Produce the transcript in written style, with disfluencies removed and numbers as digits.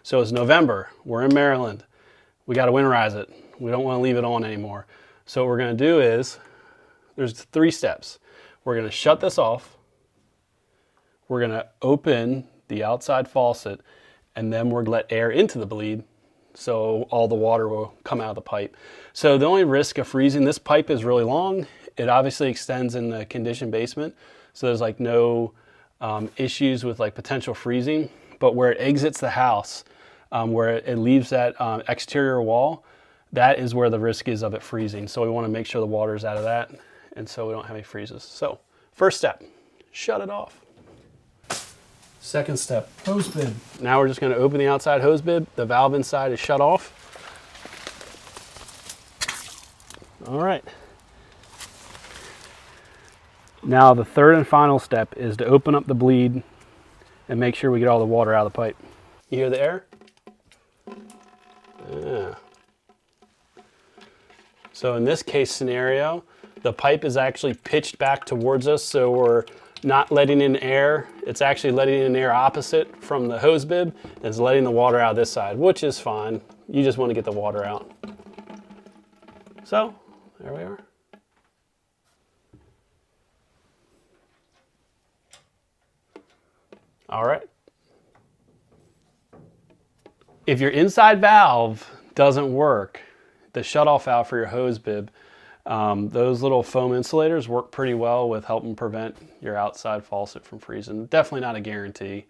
So it's November, we're in Maryland. We got to winterize it. We don't want to leave it on anymore. So what we're going to do is, there's 3 steps. We're going to shut this off. We're going to open the outside faucet, and then we're going to let air into the bleed so all the water will come out of the pipe. So the only risk of freezing, this pipe is really long. It obviously extends in the conditioned basement, so there's like no issues with like potential freezing. But where it exits the house, where it leaves that exterior wall, that is where the risk is of it freezing. So we want to make sure the water is out of that, and so we don't have any freezes. So first step, shut it off. Second step, hose bib. Now we're just going to open the outside hose bib. The valve inside is shut off. All right. Now the third and final step is to open up the bleed and make sure we get all the water out of the pipe. You hear the air? Yeah. So in this case scenario, the pipe is actually pitched back towards us, so we're not letting in air. It's actually letting in air opposite from the hose bib. It's letting the water out this side, which is fine. You just want to get the water out. So, there we are. All right. If your inside valve doesn't work, the shutoff valve for your hose bib, those little foam insulators work pretty well with helping prevent your outside faucet from freezing. Definitely not a guarantee.